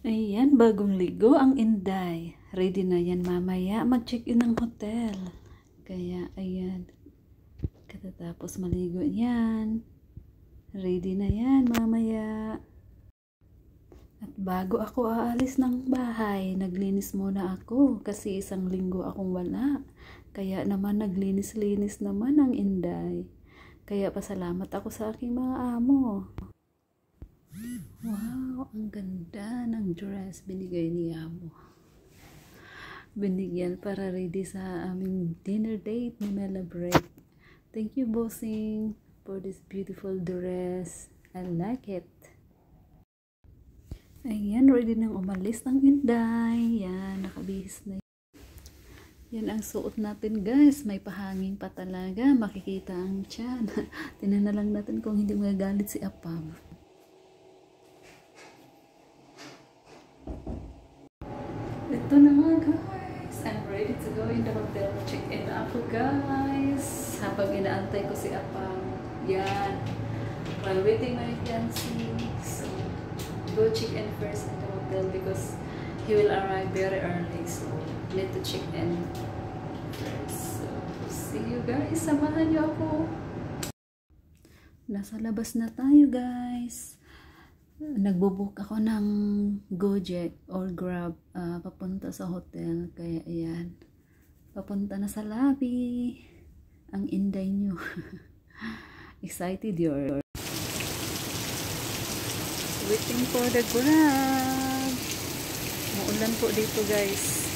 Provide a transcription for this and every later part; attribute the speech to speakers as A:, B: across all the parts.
A: Ayan, bagong ligo ang Inday. Ready na yan mamaya mag-check-in ng hotel. Kaya, ayan. Katatapos maligo yan. Ready na yan mamaya. At bago ako aalis ng bahay, naglinis muna ako kasi isang linggo akong wala. Kaya naman naglinis-linis naman ang Inday. Kaya pasalamat ako sa aking mga amo. Wow, ang ganda ng dress binigay ni Amo. Binigyan para ready sa aming dinner date ni Celebrate. Thank you, bossing, for this beautiful dress. I like it. Ayan, ready nang umalis ng Inday. Yan, nakabihis na. Yan ang suot natin, guys. May pahangin pa talaga. Makikita ang tiyan. Tingnan na lang natin kung hindi magagalit si Apam. Ito na nga, guys. I'm ready to go in the hotel. Check-in na ako, guys. Habang inaantay ko si Apam. Yan. While waiting my fiancé. So, go check-in first in the hotel because he will arrive very early. So, need to check-in first. So, see you guys. Samahan niyo ako. Nasa labas na tayo, guys. Nagbo-book ako ng Gojek or Grab papunta sa hotel. Kaya ayan, papunta na sa lobby ang Inday nyo. Excited you're waiting for the Grab. Maulan po dito, guys.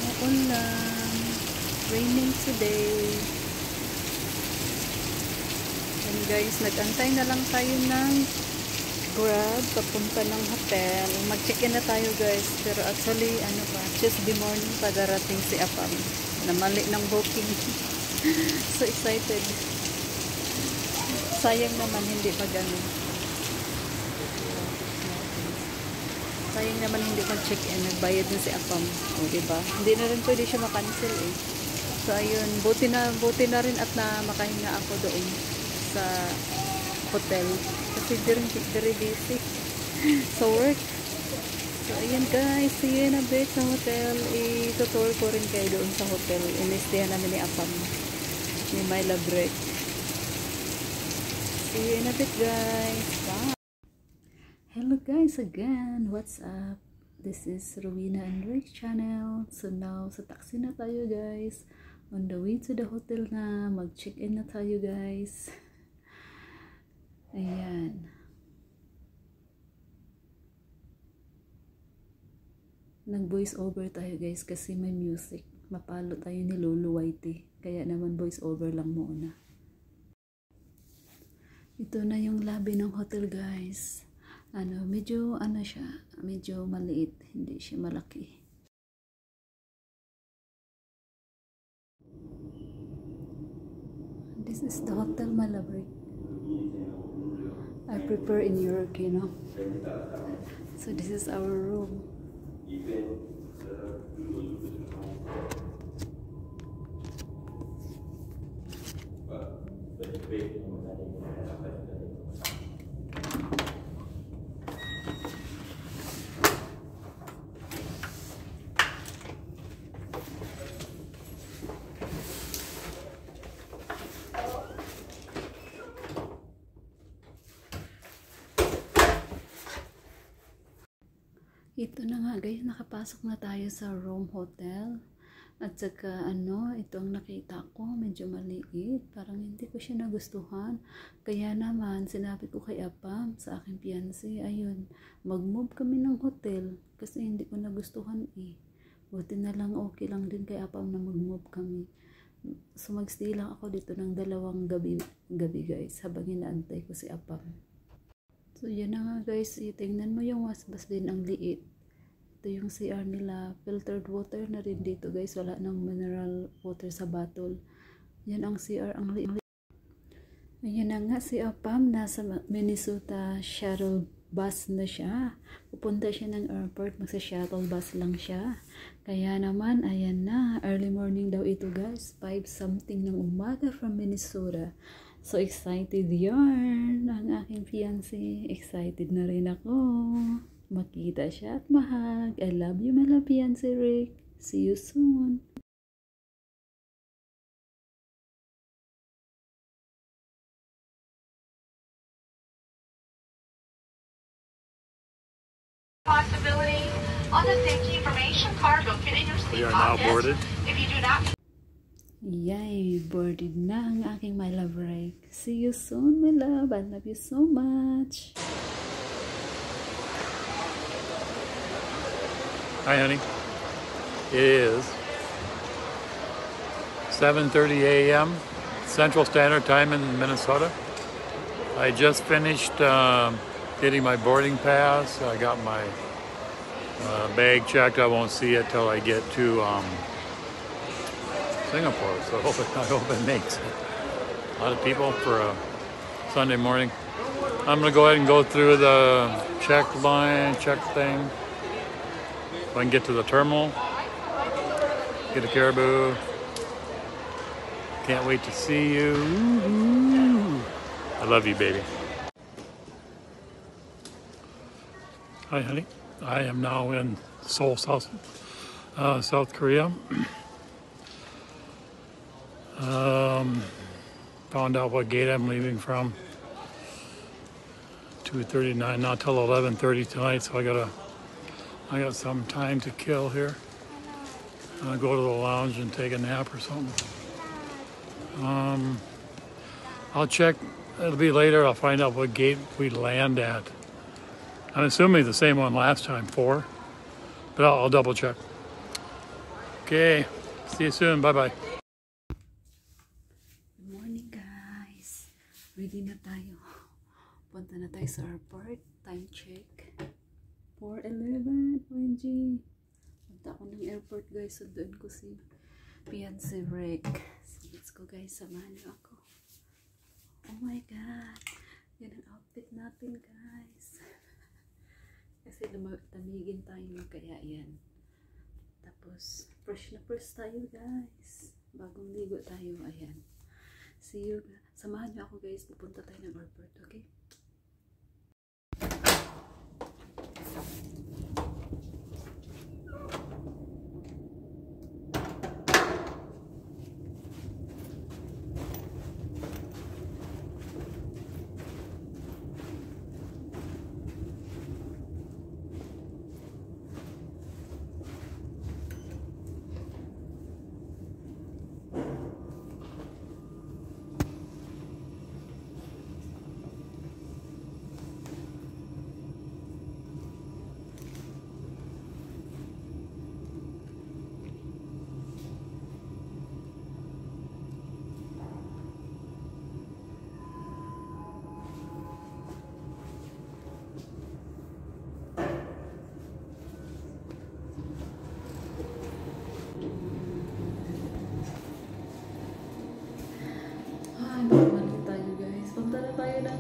A: Maulan, raining today. And guys, nag-antay na lang tayo ng Grab papunta ng hotel. Mag-check-in na tayo, guys. Pero actually, ano pa, Tuesday morning pa darating si Apam. Namali ng booking. So excited. Sayang naman hindi pa ganun. Sayang naman hindi mag-check-in. Nagbayad na si Apam. O, diba? Hindi na rin pwede siya makancel eh. So ayun, buti na rin at na makahinga ako doon sa hotel kasi very busy sa work. So ayan, guys, see you in a bit sa hotel. I-tutor ko rin kayo doon sa hotel. In-stayan namin ni Apam ni Myla Break. See you in a bit, guys. Bye. Hello, guys, again. What's up? This is Rowena and Rick channel. So now sa taxi na tayo, guys. On the way to the hotel na. Mag-check-in na tayo, guys. Ayan. Nag-voice over tayo, guys, kasi may music. Mapalo tayo ni Lolo Whitey. Kaya naman voice over lang muna. Ito na yung lobby ng hotel, guys. Medyo siya, medyo maliit. Hindi siya malaki. This is the Hotel Malabric. I prefer in Europe, you know. So this is our room. Ito na nga, guys, nakapasok na tayo sa room hotel. At saka ito ang nakita ko, medyo maliit. Parang hindi ko siya nagustuhan. Kaya naman, sinabi ko kay Apam, sa aking fiancé, ayun, mag-move kami ng hotel. Kasi hindi ko nagustuhan eh. Buti na lang, okay lang din kay Apam na mag-move kami. So mag-stay lang ako dito ng 2 gabi guys, habang inaantay ko si Apam. So yan na nga, guys, tingnan mo yung wasbas din, ang liit. Ito yung CR nila, filtered water na rin dito, guys, wala nang mineral water sa bottle. Yan ang CR, ang liit. Ayan na nga, si Apam nasa Minnesota shuttle bus na siya. Pupunta siya ng airport, magsa-shuttle bus lang siya. Kaya naman, ayan na, early morning daw ito, guys, 5 something ng umaga from Minnesota. So excited yarn ang aking fiancé. Excited na rin ako. Makita siya at mahag. I love you, my love fiancé Rick. See you soon.
B: Possibility on the safety information card located in your seat
C: We are now
B: pocket.
C: boarded.
B: If you do not
A: Yay! Boarded na ang aking my love Rick. See you soon, my love. I love you so much.
C: Hi, honey. It is 7:30 a.m. Central Standard Time in Minnesota. I just finished getting my boarding pass. I got my bag checked. I won't see it till I get to Singapore. So I hope it makes it. A lot of people for a Sunday morning. I'm gonna go ahead and go through the check thing. So I can get to the terminal, get a Caribou. Can't wait to see you. I love you, baby. Hi, honey. I am now in Seoul, South Korea. Found out what gate I'm leaving from. 2:39, not till 11:30 tonight, so I got some time to kill here. I'll go to the lounge and take a nap or something. I'll check. It'll be later. I'll find out what gate we land at. I'm assuming the same one last time, 4. But I'll double check. Okay. See you soon. Bye-bye.
A: Good morning, guys. Ready na tayo. Punta na tayo sa airport. Time check. 4:11. OMG. Punta ako ng airport, guys. Sunduin ko si fiancé Rick. So, let's go, guys. Samahan niyo ako. Oh my God. Yan ang outfit natin, guys. Kasi tamigin tayo, kaya yan. Tapos, fresh na fresh tayo, guys. Bagong ligo tayo. Ayan. See you. Samahan niyo ako, guys. Pupunta tayo ng airport, okay?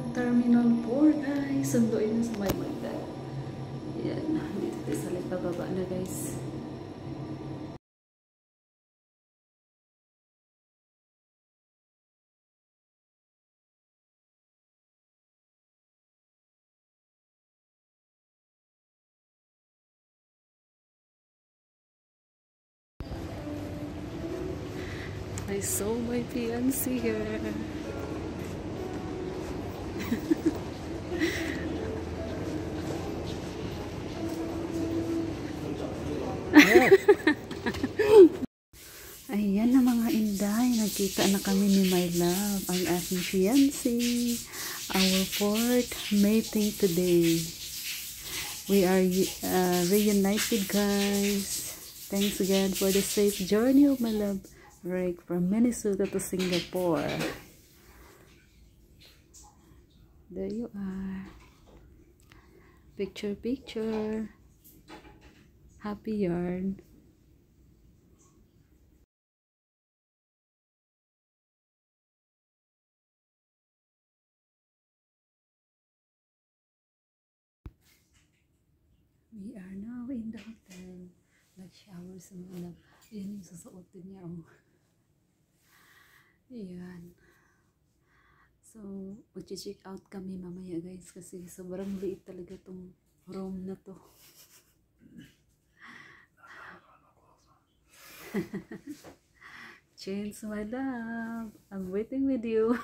A: Terminal 4, guys. Sunduin na sa may Magda. Ayan. Dito tayo sa pababa na, guys. I saw my fiancé here. Ayan na mga inday, nagkita na kami ni my love, ang aking fiancé. Our fourth mating today. We are reunited, guys. Thanks again for the safe journey of my love Rick from Minnesota to Singapore. There you are. Picture, picture. Happy yarn. We are now in the hotel. Nag-shower sa mga. Ayan yung susuotin niya. Oh. Ayan. So, mag-check out kami mamaya guys kasi sobrang liit talaga tong room na to. Chance, my love. I'm waiting with you.